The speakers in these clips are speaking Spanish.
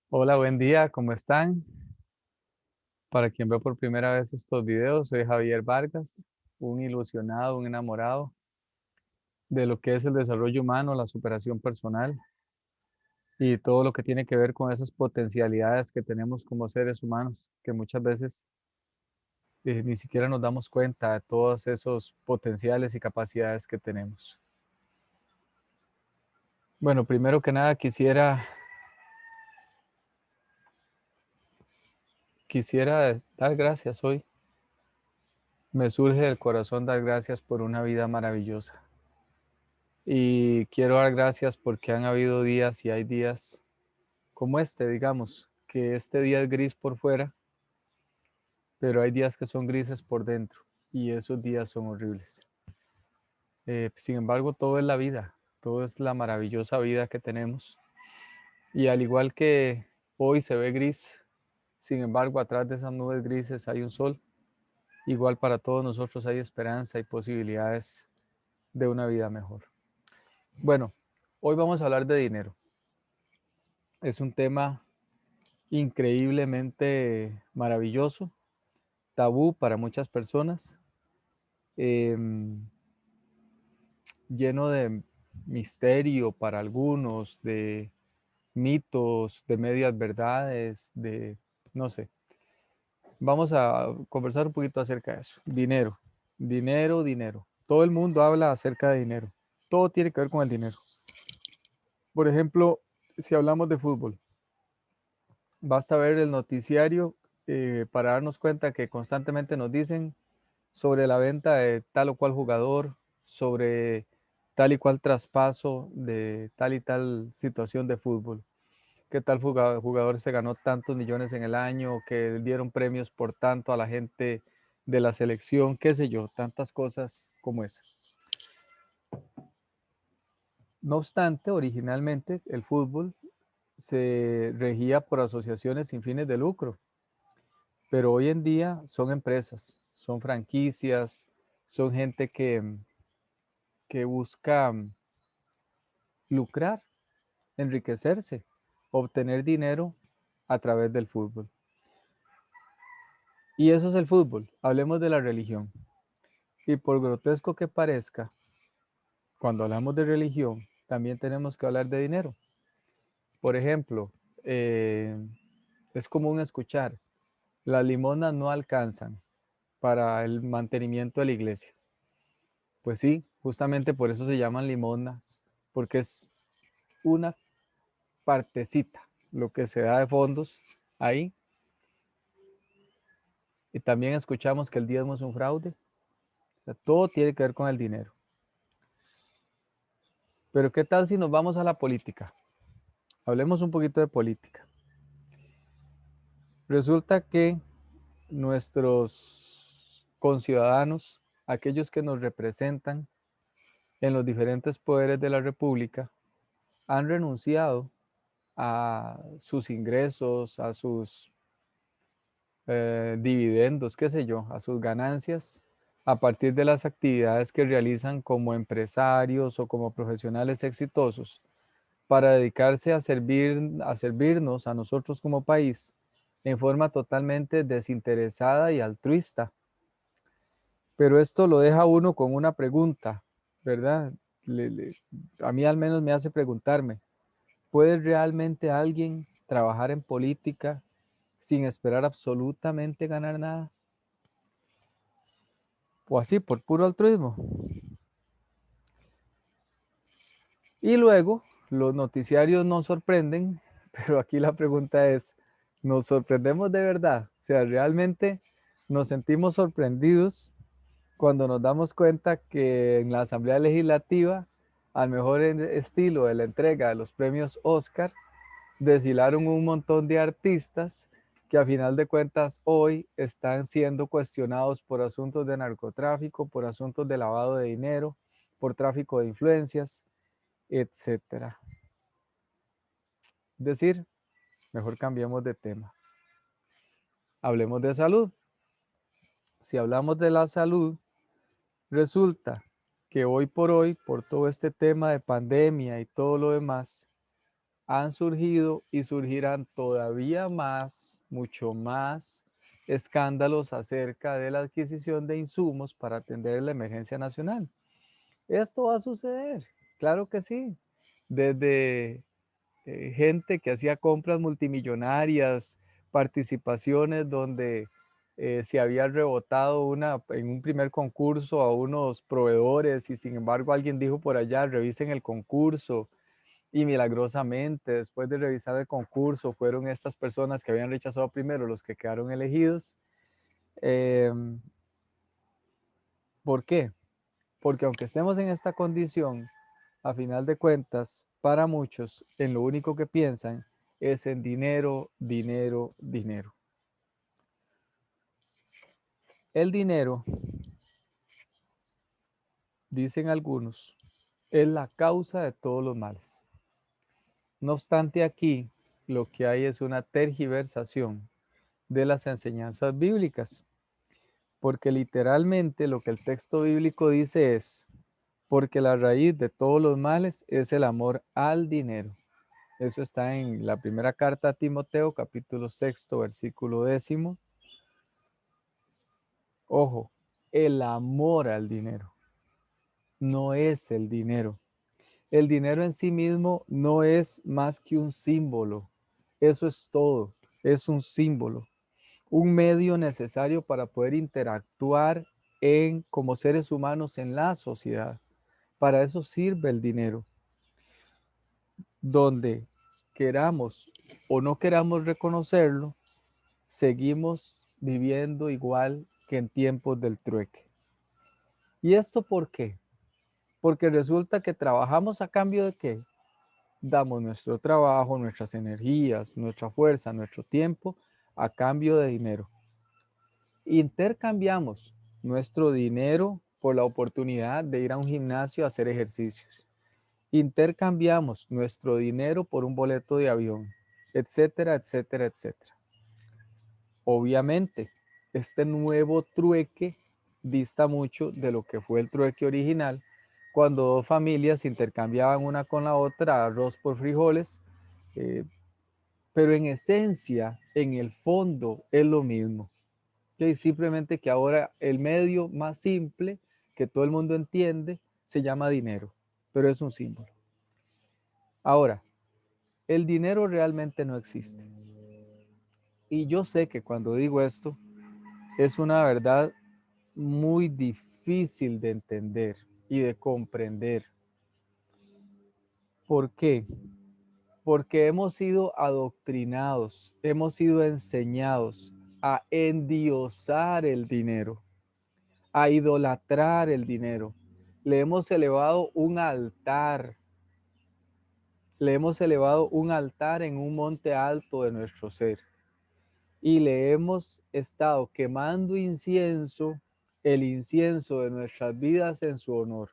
Hola, buen día, ¿cómo están? Para quien ve por primera vez estos videos, soy Javier Vargas, un ilusionado, un enamorado de lo que es el desarrollo humano, la superación personal y todo lo que tiene que ver con esas potencialidades que tenemos como seres humanos, que muchas veces ni siquiera nos damos cuenta de todos esos potenciales y capacidades que tenemos. Bueno, primero que nada quisiera dar gracias hoy. Me surge del corazón dar gracias por una vida maravillosa. Y quiero dar gracias porque han habido días y hay días como este, digamos, que este día es gris por fuera, pero hay días que son grises por dentro y esos días son horribles. Sin embargo, todo es la vida, todo es la maravillosa vida que tenemos. Y al igual que hoy se ve gris, sin embargo, atrás de esas nubes grises hay un sol. Igual para todos nosotros hay esperanza y posibilidades de una vida mejor. Bueno, hoy vamos a hablar de dinero. Es un tema increíblemente maravilloso, tabú para muchas personas, em, lleno de misterio para algunos, de mitos, de medias verdades, de, no sé. Vamos a conversar un poquito acerca de eso. Dinero, dinero, dinero. Todo el mundo habla acerca de dinero. Todo tiene que ver con el dinero. Por ejemplo, si hablamos de fútbol, basta ver el noticiario para darnos cuenta que constantemente nos dicen sobre la venta de tal o cual jugador, sobre tal y cual traspaso de tal y tal situación de fútbol. ¿Qué tal jugador se ganó tantos millones en el año? Que dieron premios por tanto a la gente de la selección, qué sé yo, tantas cosas como esa. No obstante, originalmente el fútbol se regía por asociaciones sin fines de lucro, pero hoy en día son empresas, son franquicias, son gente que busca lucrar, enriquecerse, obtener dinero a través del fútbol. Y eso es el fútbol. Hablemos de la religión. Y por grotesco que parezca, cuando hablamos de religión, también tenemos que hablar de dinero. Por ejemplo, eh, es común escuchar, las limosnas no alcanzan para el mantenimiento de la iglesia. Pues sí, justamente por eso se llaman limosnas, porque es una partecita lo que se da de fondos ahí. Y también escuchamos que el diezmo es un fraude. O sea, todo tiene que ver con el dinero. Pero ¿qué tal si nos vamos a la política? Hablemos un poquito de política. Resulta que nuestros conciudadanos, aquellos que nos representan en los diferentes poderes de la República, han renunciado a sus ingresos, a sus dividendos, qué sé yo, a sus ganancias a partir de las actividades que realizan como empresarios o como profesionales exitosos para dedicarse a servirnos a nosotros como país en forma totalmente desinteresada y altruista. Pero esto lo deja uno con una pregunta, ¿verdad? A mí al menos me hace preguntarme, ¿puede realmente alguien trabajar en política sin esperar absolutamente ganar nada? O así, por puro altruismo. Y luego, los noticiarios nos sorprenden, pero aquí la pregunta es, ¿nos sorprendemos de verdad? O sea, ¿realmente nos sentimos sorprendidos cuando nos damos cuenta que en la Asamblea Legislativa, al mejor estilo de la entrega de los premios Oscar, desfilaron un montón de artistas que a final de cuentas hoy están siendo cuestionados por asuntos de narcotráfico, por asuntos de lavado de dinero, por tráfico de influencias, etcétera? Es decir, mejor cambiemos de tema. Hablemos de salud. Si hablamos de la salud, resulta que hoy por hoy, por todo este tema de pandemia y todo lo demás, han surgido y surgirán todavía más, mucho más escándalos acerca de la adquisición de insumos para atender la emergencia nacional. Esto va a suceder, claro que sí. Desde gente que hacía compras multimillonarias, participaciones donde se había rebotado en un primer concurso a unos proveedores y sin embargo alguien dijo por allá, revisen el concurso y milagrosamente después de revisar el concurso fueron estas personas que habían rechazado primero los que quedaron elegidos. ¿Por qué? Porque aunque estemos en esta condición, a final de cuentas, para muchos, en lo único que piensan es en dinero, dinero, dinero. El dinero, dicen algunos, es la causa de todos los males. No obstante, aquí lo que hay es una tergiversación de las enseñanzas bíblicas, porque literalmente lo que el texto bíblico dice es, porque la raíz de todos los males es el amor al dinero. Eso está en la primera carta a Timoteo, capítulo 6, versículo 10. Ojo, el amor al dinero, no es el dinero. El dinero en sí mismo no es más que un símbolo. Eso es todo, es un símbolo, un medio necesario para poder interactuar como seres humanos en la sociedad. Para eso sirve el dinero. Donde queramos o no queramos reconocerlo, seguimos viviendo igual que en tiempos del trueque. ¿Y esto por qué? Porque resulta que trabajamos a cambio de qué? Damos nuestro trabajo, nuestras energías, nuestra fuerza, nuestro tiempo a cambio de dinero. Intercambiamos nuestro dinero por la oportunidad de ir a un gimnasio a hacer ejercicios. Intercambiamos nuestro dinero por un boleto de avión, etcétera, etcétera, etcétera. Obviamente, este nuevo trueque dista mucho de lo que fue el trueque original, cuando dos familias intercambiaban una con la otra arroz por frijoles, pero en esencia, en el fondo, es lo mismo. ¿Okay? Simplemente que ahora el medio más simple que todo el mundo entiende se llama dinero, pero es un símbolo. Ahora, el dinero realmente no existe. Y yo sé que cuando digo esto, es una verdad muy difícil de entender y de comprender. ¿Por qué? Porque hemos sido adoctrinados, hemos sido enseñados a endiosar el dinero, a idolatrar el dinero. Le hemos elevado un altar, le hemos elevado un altar en un monte alto de nuestro ser y le hemos estado quemando incienso, el incienso de nuestras vidas en su honor,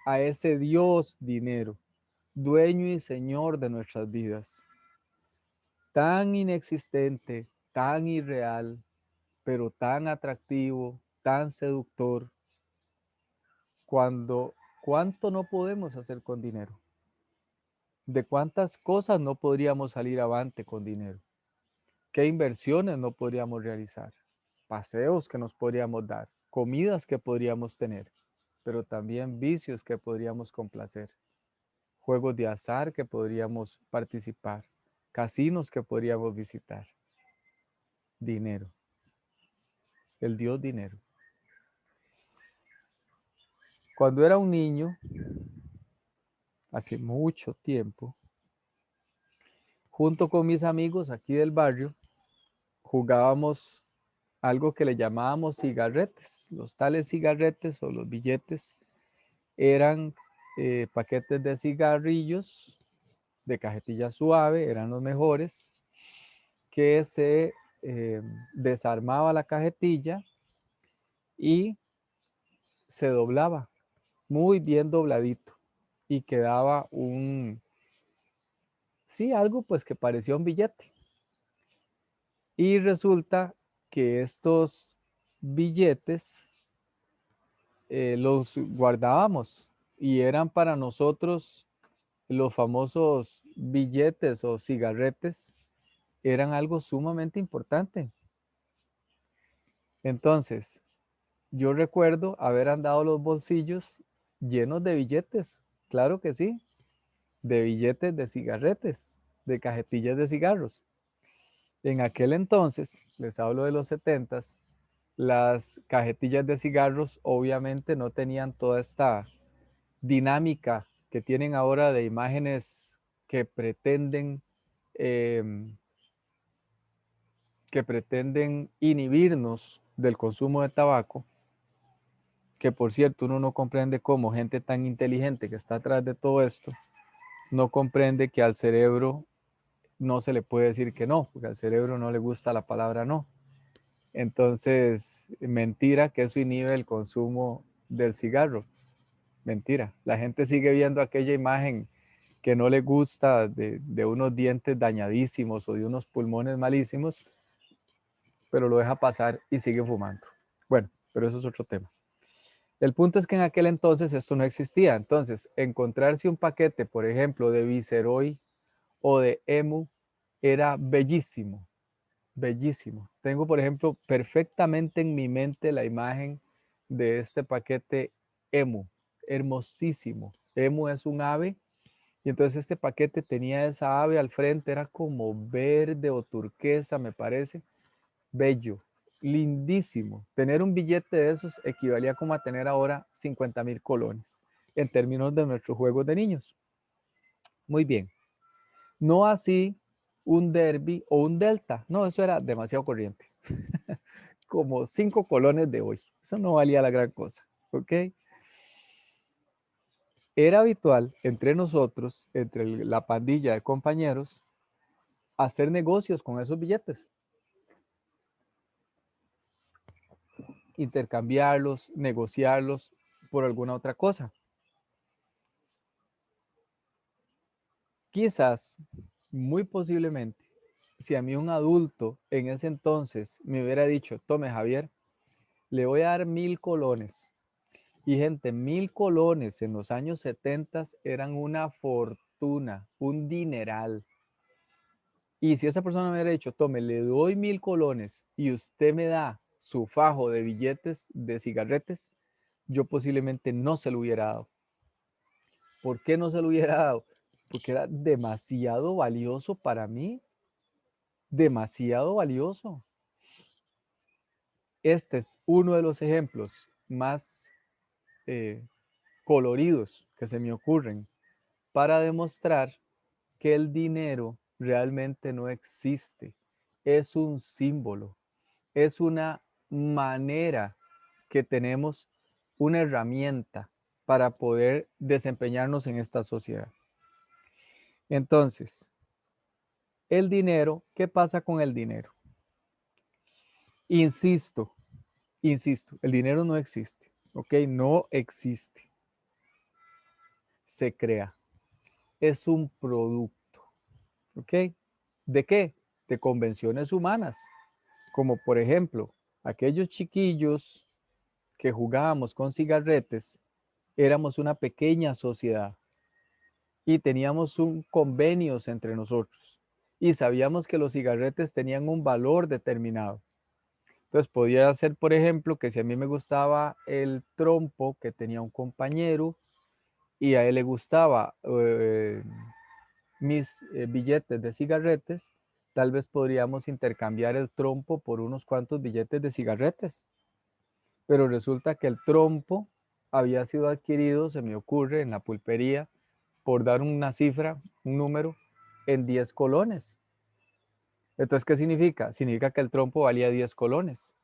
a ese Dios dinero, dueño y señor de nuestras vidas. Tan inexistente, tan irreal, pero tan atractivo, tan seductor, cuánto no podemos hacer con dinero. De cuántas cosas no podríamos salir avante con dinero. Qué inversiones no podríamos realizar. Paseos que nos podríamos dar. Comidas que podríamos tener. Pero también vicios que podríamos complacer. Juegos de azar que podríamos participar. Casinos que podríamos visitar. Dinero. El Dios dinero. Cuando era un niño, hace mucho tiempo, junto con mis amigos aquí del barrio, jugábamos algo que le llamábamos cigarretes. Los tales cigarretes o los billetes eran paquetes de cigarrillos de cajetilla suave, eran los mejores, que se desarmaba la cajetilla y se doblaba muy bien dobladito y quedaba sí, algo pues que parecía un billete. Y resulta que estos billetes los guardábamos y eran para nosotros los famosos billetes o cigarretes eran algo sumamente importante. Entonces, yo recuerdo haber andado los bolsillos llenos de billetes, claro que sí, de billetes de cigarretes, de cajetillas de cigarros. En aquel entonces, les hablo de los 70s, las cajetillas de cigarros obviamente no tenían toda esta dinámica que tienen ahora de imágenes que pretenden, em, que pretenden inhibirnos del consumo de tabaco, que por cierto uno no comprende cómo gente tan inteligente que está atrás de todo esto no comprende que al cerebro no se le puede decir que no, porque al cerebro no le gusta la palabra no. Entonces, mentira que eso inhibe el consumo del cigarro. Mentira. La gente sigue viendo aquella imagen que no le gusta de unos dientes dañadísimos o de unos pulmones malísimos, pero lo deja pasar y sigue fumando. Bueno, pero eso es otro tema. El punto es que en aquel entonces esto no existía. Entonces, encontrarse un paquete, por ejemplo, de Viceroy o de Emu era bellísimo, bellísimo. Tengo, por ejemplo, perfectamente en mi mente la imagen de este paquete Emu, hermosísimo. Emu es un ave y entonces este paquete tenía esa ave al frente, era como verde o turquesa, me parece, bello, lindísimo. Tener un billete de esos equivalía como a tener ahora 50,000 colones en términos de nuestros juegos de niños. Muy bien. No así un derby o un delta. No, eso era demasiado corriente. Como 5 colones de hoy. Eso no valía la gran cosa. ¿Ok? Era habitual entre nosotros, entre la pandilla de compañeros, hacer negocios con esos billetes. Intercambiarlos, negociarlos por alguna otra cosa. Quizás, muy posiblemente, si a mí un adulto en ese entonces me hubiera dicho, tome Javier, le voy a dar 1,000 colones. Y gente, 1,000 colones en los años 70 eran una fortuna, un dineral. Y si esa persona me hubiera dicho, tome, le doy 1,000 colones y usted me da su fajo de billetes de cigarretes, yo posiblemente no se lo hubiera dado. ¿Por qué no se lo hubiera dado? Porque era demasiado valioso para mí, demasiado valioso. Este es uno de los ejemplos más coloridos que se me ocurren para demostrar que el dinero realmente no existe. Es un símbolo, es una manera que tenemos, una herramienta para poder desempeñarnos en esta sociedad. Entonces, el dinero, ¿qué pasa con el dinero? Insisto, el dinero no existe, ¿ok? No existe, se crea, es un producto, ¿ok? ¿De qué? De convenciones humanas, como por ejemplo, aquellos chiquillos que jugábamos con cigarretes, éramos una pequeña sociedad y teníamos un convenios entre nosotros y sabíamos que los cigarretes tenían un valor determinado. Entonces podía ser, por ejemplo, que si a mí me gustaba el trompo que tenía un compañero y a él le gustaba mis billetes de cigarretes, tal vez podríamos intercambiar el trompo por unos cuantos billetes de cigarretes. Pero resulta que el trompo había sido adquirido, se me ocurre, en la pulpería, por dar una cifra, un número, en 10 colones. Entonces, ¿qué significa? Significa que el trompo valía 10 colones.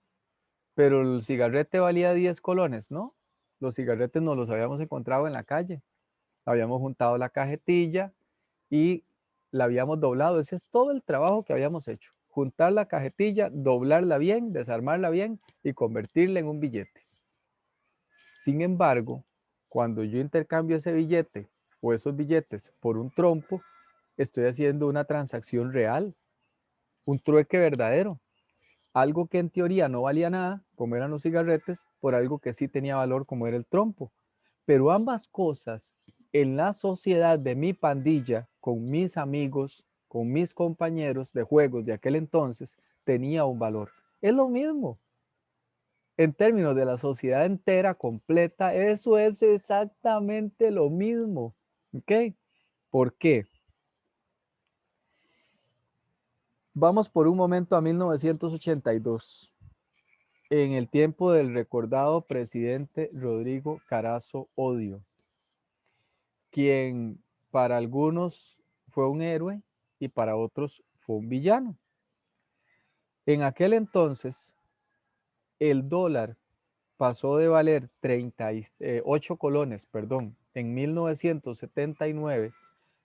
Pero el cigarrete valía 10 colones, ¿no? Los cigarretes nos los habíamos encontrado en la calle. Habíamos juntado la cajetilla y la habíamos doblado. Ese es todo el trabajo que habíamos hecho. Juntar la cajetilla, doblarla bien, desarmarla bien y convertirla en un billete. Sin embargo, cuando yo intercambio ese billete o esos billetes por un trompo, estoy haciendo una transacción real, un trueque verdadero. Algo que en teoría no valía nada, como eran los cigarretes, por algo que sí tenía valor, como era el trompo. Pero ambas cosas en la sociedad de mi pandilla, con mis amigos, con mis compañeros de juegos de aquel entonces, tenía un valor. Es lo mismo. En términos de la sociedad entera, completa, eso es exactamente lo mismo. ¿Ok? ¿Por qué? Vamos por un momento a 1982, en el tiempo del recordado presidente Rodrigo Carazo Odio, quien para algunos fue un héroe y para otros fue un villano. En aquel entonces, el dólar pasó de valer 38 colones, perdón, en 1979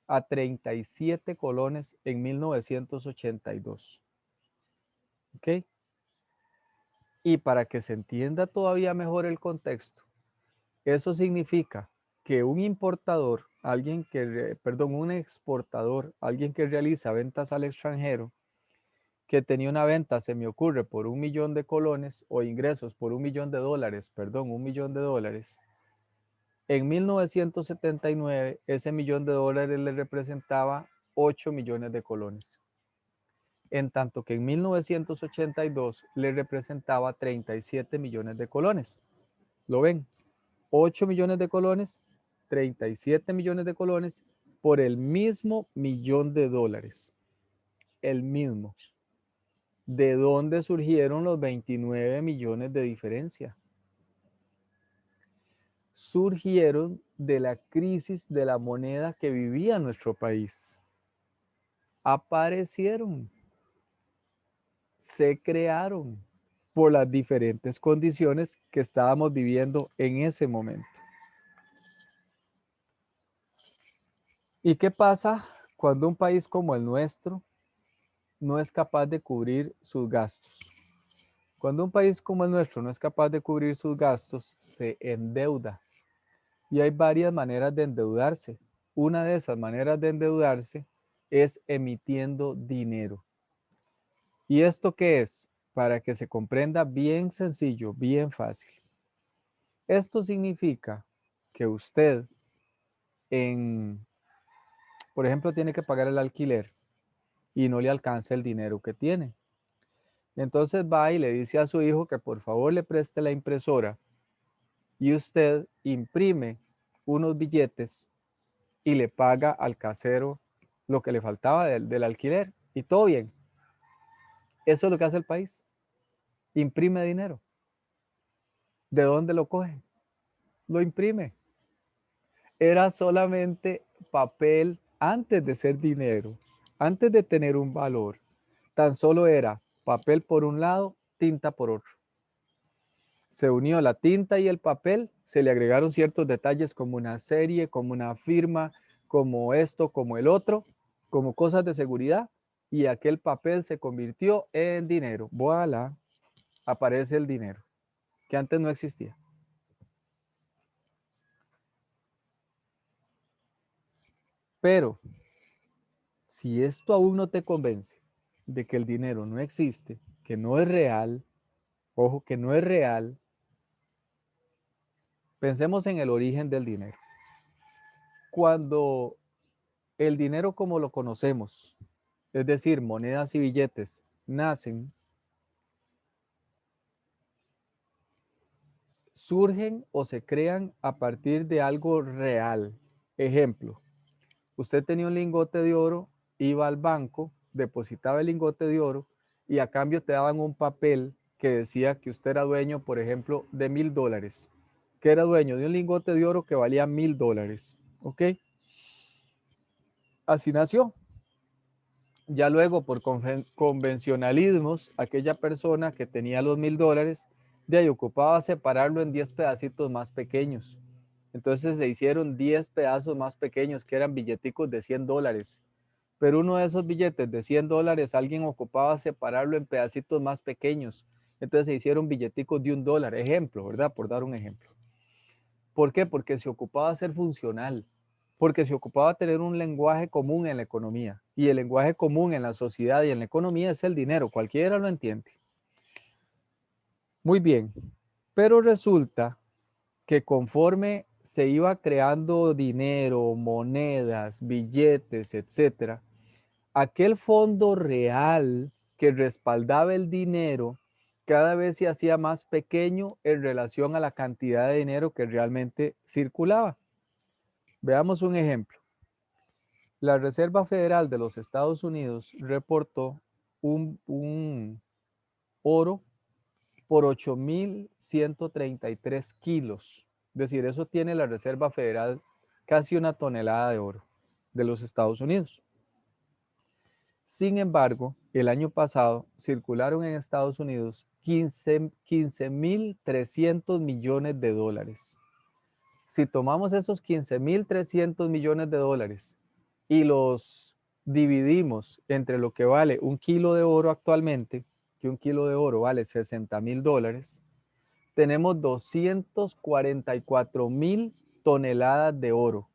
a 37 colones en 1982. ¿Ok? Y para que se entienda todavía mejor el contexto, eso significa que un importador, un exportador, alguien que realiza ventas al extranjero, que tenía una venta, se me ocurre, por 1.000.000 de colones o ingresos por $1.000.000, perdón, $1.000.000. En 1979, ese $1.000.000 le representaba 8 millones de colones. En tanto que en 1982 le representaba 37 millones de colones. ¿Lo ven? 8 millones de colones, 37 millones de colones por el mismo $1.000.000. El mismo. ¿De dónde surgieron los 29 millones de diferencia? Surgieron de la crisis de la moneda que vivía nuestro país. Aparecieron, se crearon por las diferentes condiciones que estábamos viviendo en ese momento. ¿Y qué pasa cuando un país como el nuestro no es capaz de cubrir sus gastos? Cuando un país como el nuestro no es capaz de cubrir sus gastos, se endeuda. Y hay varias maneras de endeudarse. Una de esas maneras de endeudarse es emitiendo dinero. ¿Y esto qué es? Para que se comprenda bien sencillo, bien fácil. Esto significa que usted, por ejemplo, tiene que pagar el alquiler y no le alcanza el dinero que tiene. Entonces va y le dice a su hijo que por favor le preste la impresora y usted imprime unos billetes y le paga al casero lo que le faltaba del alquiler y todo bien. Eso es lo que hace el país. Imprime dinero. ¿De dónde lo coge? Lo imprime. Era solamente papel antes de ser dinero, antes de tener un valor. Tan solo era papel por un lado, tinta por otro. Se unió la tinta y el papel, se le agregaron ciertos detalles como una serie, como una firma, como esto, como el otro, como cosas de seguridad, y aquel papel se convirtió en dinero. Voilà, aparece el dinero, que antes no existía. Pero si esto aún no te convence de que el dinero no existe, que no es real, ojo, que no es real, pensemos en el origen del dinero. Cuando el dinero como lo conocemos, es decir, monedas y billetes, nacen, surgen o se crean a partir de algo real. Ejemplo, usted tenía un lingote de oro, iba al banco, depositaba el lingote de oro y a cambio te daban un papel que decía que usted era dueño, por ejemplo, de $1.000, que era dueño de un lingote de oro que valía $1.000. ¿Ok? Así nació. Ya luego, por convencionalismos, aquella persona que tenía los $1.000, de ahí ocupaba separarlo en 10 pedacitos más pequeños. Entonces se hicieron 10 pedazos más pequeños, que eran billeticos de $100. Pero uno de esos billetes de $100, alguien ocupaba separarlo en pedacitos más pequeños. Entonces se hicieron billeticos de $1. Ejemplo, ¿verdad? Por dar un ejemplo. ¿Por qué? Porque se ocupaba ser funcional, porque se ocupaba tener un lenguaje común en la economía. Y el lenguaje común en la sociedad y en la economía es el dinero, cualquiera lo entiende. Muy bien, pero resulta que conforme se iba creando dinero, monedas, billetes, etcétera, aquel fondo real que respaldaba el dinero cada vez se hacía más pequeño en relación a la cantidad de dinero que realmente circulaba. Veamos un ejemplo. La Reserva Federal de los Estados Unidos reportó un oro por 8.133 kilos. Es decir, eso tiene la Reserva Federal casi una tonelada de oro de los Estados Unidos. Sin embargo, el año pasado circularon en Estados Unidos 15.300 millones de dólares. Si tomamos esos 15.300 millones de dólares y los dividimos entre lo que vale un kilo de oro actualmente, que un kilo de oro vale 60.000 dólares, tenemos 244.000 toneladas de oro.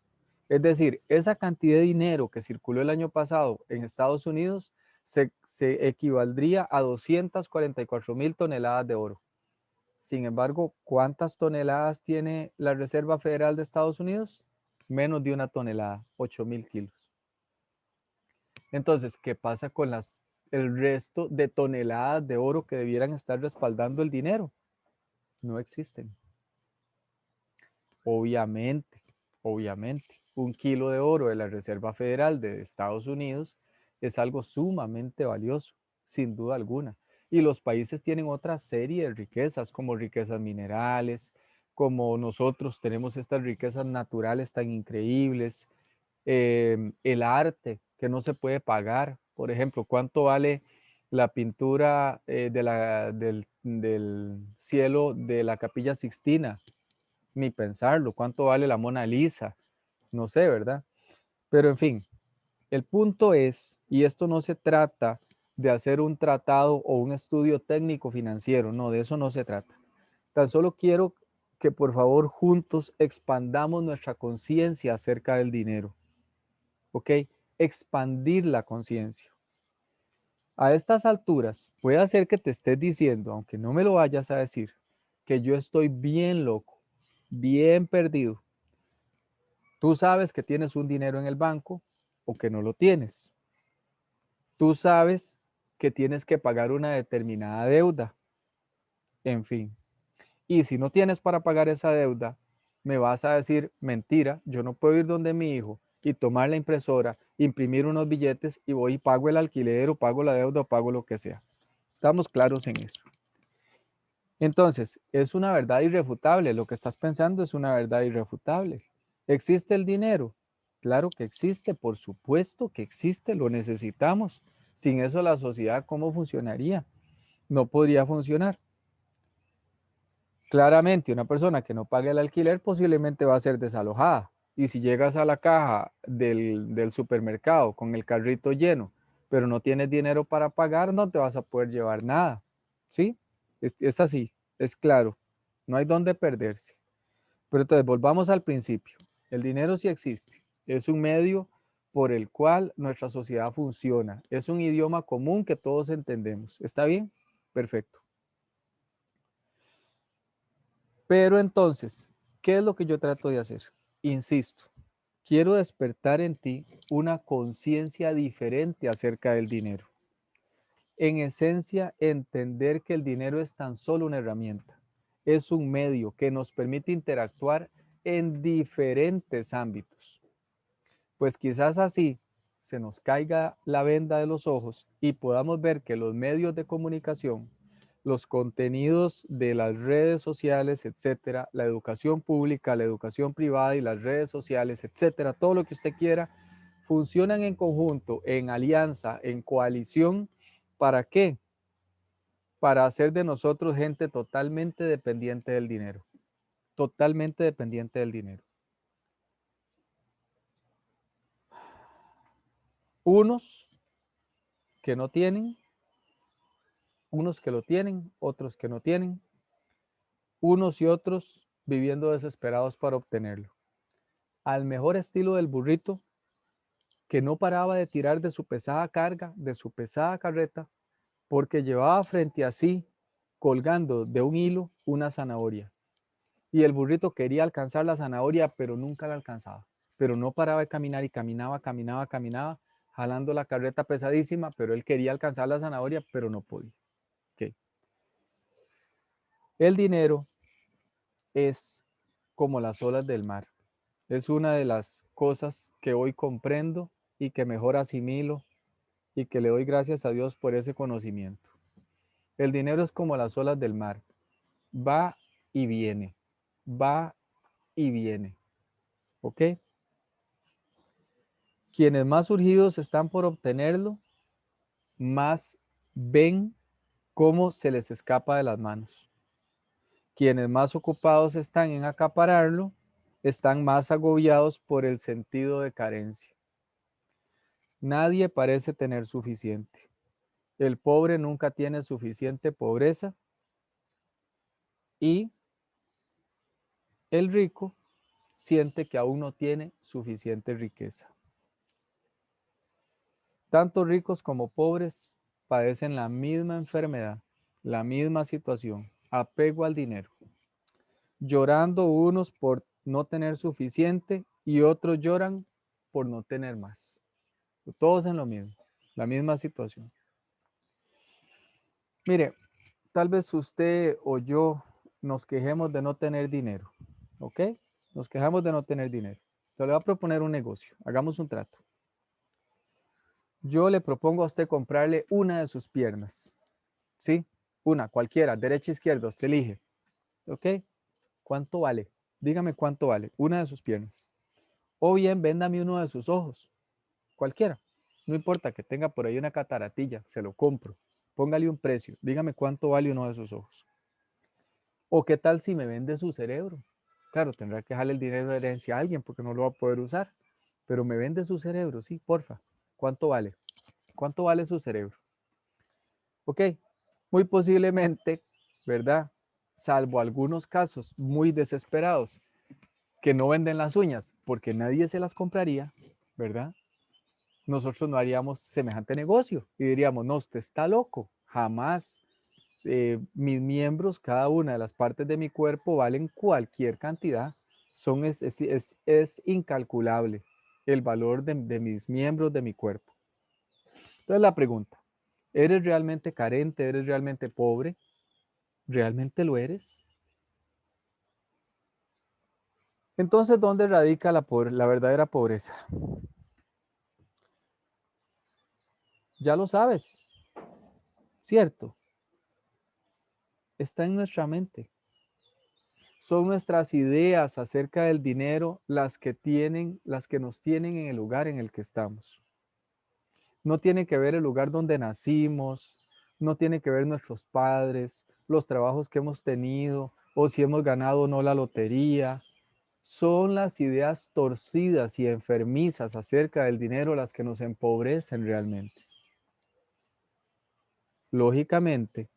Es decir, esa cantidad de dinero que circuló el año pasado en Estados Unidos se equivaldría a 244.000 toneladas de oro. Sin embargo, ¿cuántas toneladas tiene la Reserva Federal de Estados Unidos? Menos de una tonelada, 8.000 kilos. Entonces, ¿qué pasa con el resto de toneladas de oro que debieran estar respaldando el dinero? No existen. Obviamente, un kilo de oro de la Reserva Federal de Estados Unidos es algo sumamente valioso, sin duda alguna. Y los países tienen otra serie de riquezas, como riquezas minerales, como nosotros tenemos estas riquezas naturales tan increíbles, el arte que no se puede pagar. Por ejemplo, ¿cuánto vale la pintura del cielo de la Capilla Sixtina? Ni pensarlo. ¿Cuánto vale la Mona Lisa? No sé, ¿verdad? Pero en fin, el punto es, y esto no se trata de hacer un tratado o un estudio técnico financiero, no, de eso no se trata. Tan solo quiero que por favor juntos expandamos nuestra conciencia acerca del dinero, ¿ok? Expandir la conciencia. A estas alturas, puede ser que te estés diciendo, aunque no me lo vayas a decir, que yo estoy bien loco, bien perdido. Tú sabes que tienes un dinero en el banco o que no lo tienes. Tú sabes que tienes que pagar una determinada deuda. En fin. Y si no tienes para pagar esa deuda, me vas a decir, mentira, yo no puedo ir donde mi hijo y tomar la impresora, imprimir unos billetes y voy y pago el alquiler o pago la deuda o pago lo que sea. Estamos claros en eso. Entonces, es una verdad irrefutable. Lo que estás pensando es una verdad irrefutable. ¿Existe el dinero? Claro que existe, por supuesto que existe, lo necesitamos. Sin eso la sociedad, ¿cómo funcionaría? No podría funcionar. Claramente, una persona que no pague el alquiler posiblemente va a ser desalojada. Y si llegas a la caja del supermercado con el carrito lleno, pero no tienes dinero para pagar, no te vas a poder llevar nada. ¿Sí? Es así, es claro. No hay dónde perderse. Pero entonces volvamos al principio. El dinero sí existe. Es un medio por el cual nuestra sociedad funciona. Es un idioma común que todos entendemos. ¿Está bien? Perfecto. Pero entonces, ¿qué es lo que yo trato de hacer? Insisto, quiero despertar en ti una conciencia diferente acerca del dinero. En esencia, entender que el dinero es tan solo una herramienta. Es un medio que nos permite interactuar en diferentes ámbitos. Pues quizás así se nos caiga la venda de los ojos y podamos ver que los medios de comunicación, los contenidos de las redes sociales, etcétera, la educación pública, la educación privada y las redes sociales, etcétera, todo lo que usted quiera, funcionan en conjunto, en alianza, en coalición. ¿Para qué? Para hacer de nosotros gente totalmente dependiente del dinero, totalmente dependiente del dinero. Unos que no tienen, unos que lo tienen, otros que no tienen, unos y otros viviendo desesperados para obtenerlo. Al mejor estilo del burrito que no paraba de tirar de su pesada carga, de su pesada carreta, porque llevaba frente a sí, colgando de un hilo, una zanahoria. Y el burrito quería alcanzar la zanahoria, pero nunca la alcanzaba. Pero no paraba de caminar y caminaba, caminaba, caminaba, jalando la carreta pesadísima, pero él quería alcanzar la zanahoria, pero no podía. Okay. El dinero es como las olas del mar. Es una de las cosas que hoy comprendo y que mejor asimilo y que le doy gracias a Dios por ese conocimiento. El dinero es como las olas del mar. Va y viene. Va y viene. ¿Ok? Quienes más urgidos están por obtenerlo, más ven cómo se les escapa de las manos. Quienes más ocupados están en acapararlo, están más agobiados por el sentido de carencia. Nadie parece tener suficiente. El pobre nunca tiene suficiente pobreza y el rico siente que aún no tiene suficiente riqueza. Tanto ricos como pobres padecen la misma enfermedad, la misma situación, apego al dinero, llorando unos por no tener suficiente y otros lloran por no tener más. Todos en lo mismo, la misma situación. Mire, tal vez usted o yo nos quejemos de no tener dinero, ¿ok? Nos quejamos de no tener dinero. Yo le voy a proponer un negocio, hagamos un trato. Yo le propongo a usted comprarle una de sus piernas, ¿sí? Una, cualquiera, derecha, izquierda, usted elige, ¿ok? ¿Cuánto vale? Dígame cuánto vale una de sus piernas. O bien, véndame uno de sus ojos, cualquiera. No importa que tenga por ahí una cataratilla, se lo compro. Póngale un precio, dígame cuánto vale uno de sus ojos. O qué tal si me vende su cerebro. Claro, tendrá que dejarle el dinero de herencia a alguien porque no lo va a poder usar. Pero me vende su cerebro, sí, porfa. ¿Cuánto vale? ¿Cuánto vale su cerebro? Ok, muy posiblemente, ¿verdad? Salvo algunos casos muy desesperados que no venden las uñas porque nadie se las compraría, ¿verdad? Nosotros no haríamos semejante negocio y diríamos, no, usted está loco, jamás. Mis miembros, cada una de las partes de mi cuerpo valen cualquier cantidad, es incalculable el valor de mis miembros de mi cuerpo. Entonces la pregunta, ¿eres realmente carente? ¿Eres realmente pobre? ¿Realmente lo eres? Entonces, ¿dónde radica la verdadera pobreza? Ya lo sabes, ¿cierto? Está en nuestra mente. Son nuestras ideas acerca del dinero las que nos tienen en el lugar en el que estamos. No tiene que ver el lugar donde nacimos, no tiene que ver nuestros padres, los trabajos que hemos tenido o si hemos ganado o no la lotería. Son las ideas torcidas y enfermizas acerca del dinero las que nos empobrecen realmente. Lógicamente,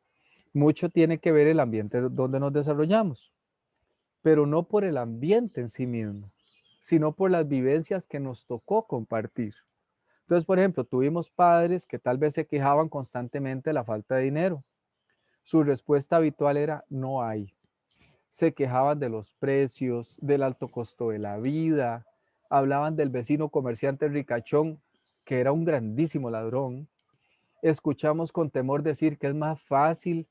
mucho tiene que ver el ambiente donde nos desarrollamos, pero no por el ambiente en sí mismo, sino por las vivencias que nos tocó compartir. Entonces, por ejemplo, tuvimos padres que tal vez se quejaban constantemente de la falta de dinero. Su respuesta habitual era no hay. Se quejaban de los precios, del alto costo de la vida, hablaban del vecino comerciante ricachón, que era un grandísimo ladrón. Escuchamos con temor decir que es más fácil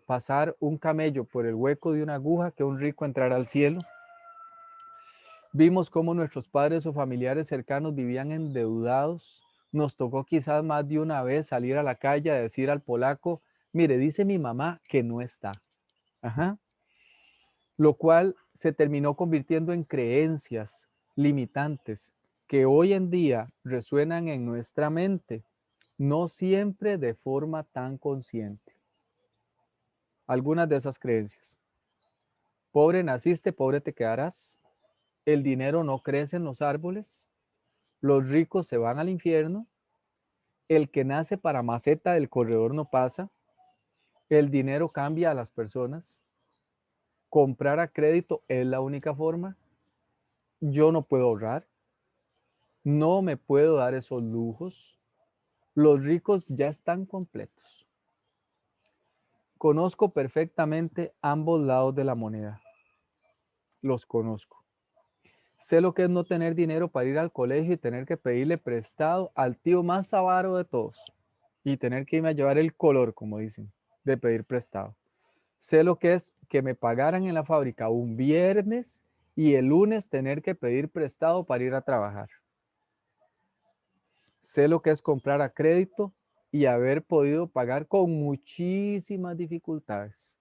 pasar un camello por el hueco de una aguja que un rico entrar al cielo. Vimos cómo nuestros padres o familiares cercanos vivían endeudados. Nos tocó quizás más de una vez salir a la calle a decir al polaco, mire, dice mi mamá que no está. Ajá. Lo cual se terminó convirtiendo en creencias limitantes que hoy en día resuenan en nuestra mente, no siempre de forma tan consciente. Algunas de esas creencias. Pobre naciste, pobre te quedarás. El dinero no crece en los árboles. Los ricos se van al infierno. El que nace para maceta del corredor no pasa. El dinero cambia a las personas. Comprar a crédito es la única forma. Yo no puedo ahorrar. No me puedo dar esos lujos. Los ricos ya están completos. Conozco perfectamente ambos lados de la moneda. Los conozco. Sé lo que es no tener dinero para ir al colegio y tener que pedirle prestado al tío más avaro de todos. Y tener que irme a llevar el color, como dicen, de pedir prestado. Sé lo que es que me pagaran en la fábrica un viernes y el lunes tener que pedir prestado para ir a trabajar. Sé lo que es comprar a crédito y haber podido pagar con muchísimas dificultades.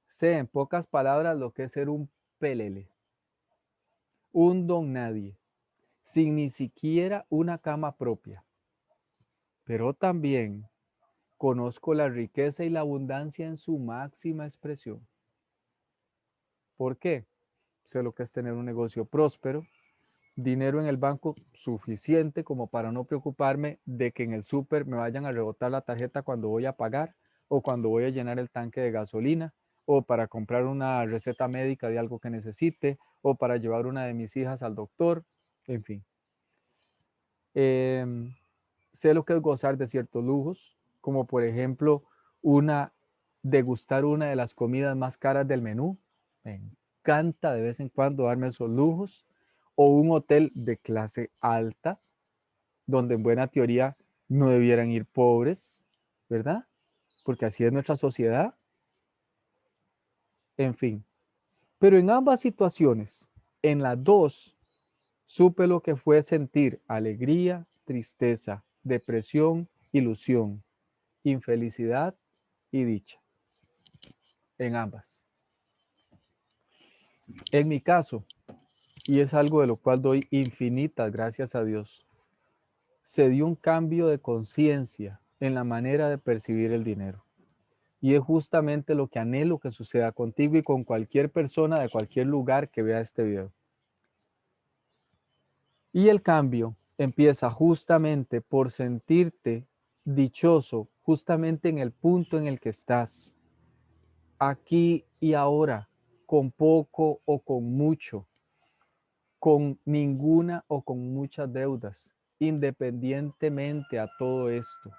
Sé en pocas palabras lo que es ser un pelele, un don nadie, sin ni siquiera una cama propia. Pero también conozco la riqueza y la abundancia en su máxima expresión. ¿Por qué? Sé lo que es tener un negocio próspero, dinero en el banco suficiente como para no preocuparme de que en el súper me vayan a rebotar la tarjeta cuando voy a pagar o cuando voy a llenar el tanque de gasolina o para comprar una receta médica de algo que necesite o para llevar una de mis hijas al doctor, en fin. Sé lo que es gozar de ciertos lujos, como por ejemplo degustar una de las comidas más caras del menú. Me encanta de vez en cuando darme esos lujos. O un hotel de clase alta, donde en buena teoría no debieran ir pobres, ¿verdad? Porque así es nuestra sociedad. En fin. Pero en ambas situaciones, en las dos, supe lo que fue sentir alegría, tristeza, depresión, ilusión, infelicidad y dicha. En ambas. En mi caso, y es algo de lo cual doy infinitas gracias a Dios, se dio un cambio de conciencia en la manera de percibir el dinero. Y es justamente lo que anhelo que suceda contigo y con cualquier persona de cualquier lugar que vea este video. Y el cambio empieza justamente por sentirte dichoso, justamente en el punto en el que estás, aquí y ahora, con poco o con mucho, con ninguna o con muchas deudas, independientemente a todo esto.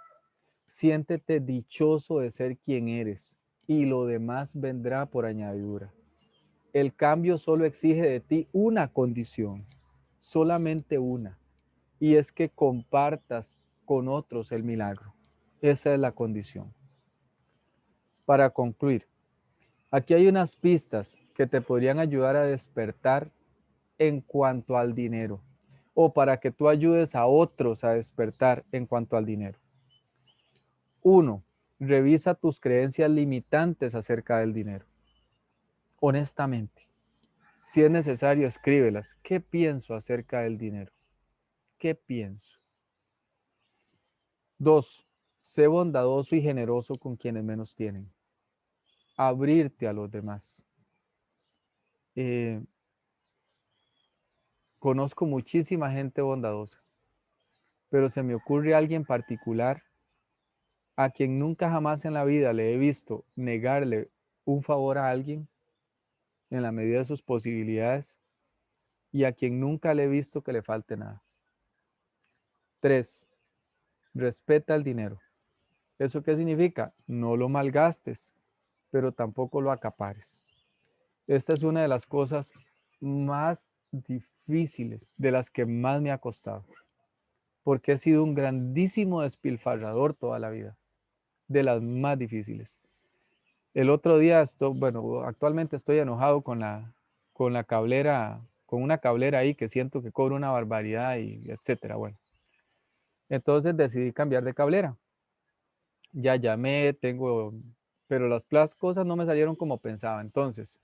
Siéntete dichoso de ser quien eres y lo demás vendrá por añadidura. El cambio solo exige de ti una condición, solamente una, y es que compartas con otros el milagro. Esa es la condición. Para concluir, aquí hay unas pistas que te podrían ayudar a despertar en cuanto al dinero o para que tú ayudes a otros a despertar en cuanto al dinero. 1. Revisa tus creencias limitantes acerca del dinero. Honestamente, si es necesario, escríbelas. ¿Qué pienso acerca del dinero? ¿Qué pienso? 2. Sé bondadoso y generoso con quienes menos tienen. Abrirte a los demás. Conozco muchísima gente bondadosa, pero se me ocurre alguien particular a quien nunca jamás en la vida le he visto negarle un favor a alguien en la medida de sus posibilidades y a quien nunca le he visto que le falte nada. 3. Respeta el dinero. ¿Eso qué significa? No lo malgastes, pero tampoco lo acapares. Esta es una de las cosas más difíciles, de las que más me ha costado, porque he sido un grandísimo despilfarrador toda la vida, de las más difíciles. El otro día, actualmente estoy enojado con la cablera, con una cablera ahí que siento que cobra una barbaridad y etcétera. Bueno, entonces decidí cambiar de cablera. Ya llamé, pero las cosas no me salieron como pensaba. Entonces,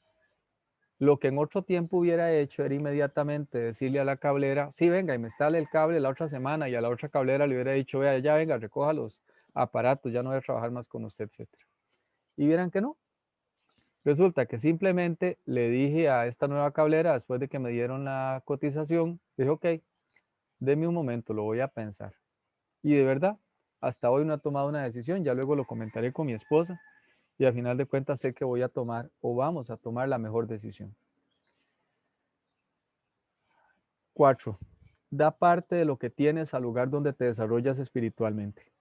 lo que en otro tiempo hubiera hecho era inmediatamente decirle a la cablera, sí, venga, y me instale el cable la otra semana, y a la otra cablera le hubiera dicho, vea, ya venga, recoja los aparatos, ya no voy a trabajar más con usted, etcétera. Y vieran que no. Resulta que simplemente le dije a esta nueva cablera, después de que me dieron la cotización, dije, ok, deme un momento, lo voy a pensar. Y de verdad, hasta hoy no he tomado una decisión, ya luego lo comentaré con mi esposa y al final de cuentas sé que voy a tomar o vamos a tomar la mejor decisión. 4. Da parte de lo que tienes al lugar donde te desarrollas espiritualmente.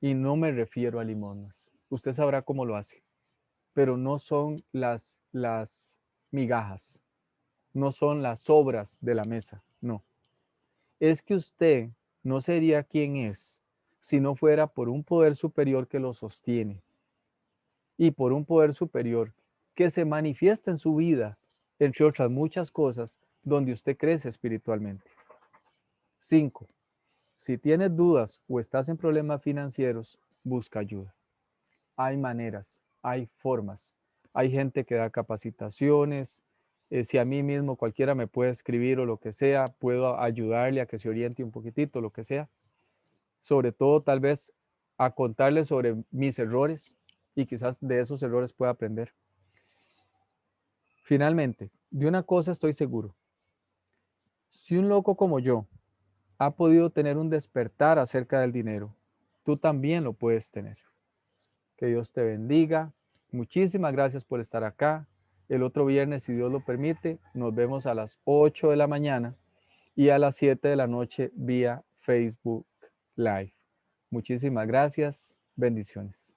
Y no me refiero a limosnas. Usted sabrá cómo lo hace. pero no son las migajas, no son las sobras de la mesa, no. Es que usted no sería quien es si no fuera por un poder superior que lo sostiene y por un poder superior que se manifiesta en su vida, entre otras muchas cosas, donde usted crece espiritualmente. 5. Si tienes dudas o estás en problemas financieros, busca ayuda. Hay maneras, hay formas. Hay gente que da capacitaciones. Si a mí mismo cualquiera me puede escribir o lo que sea, puedo ayudarle a que se oriente un poquitito, lo que sea. Sobre todo, tal vez, a contarle sobre mis errores y quizás de esos errores pueda aprender. Finalmente, de una cosa estoy seguro. Si un loco como yo ha podido tener un despertar acerca del dinero, tú también lo puedes tener. Que Dios te bendiga. Muchísimas gracias por estar acá. El otro viernes, si Dios lo permite, nos vemos a las 8 de la mañana y a las 7 de la noche vía Facebook Live. Muchísimas gracias. Bendiciones.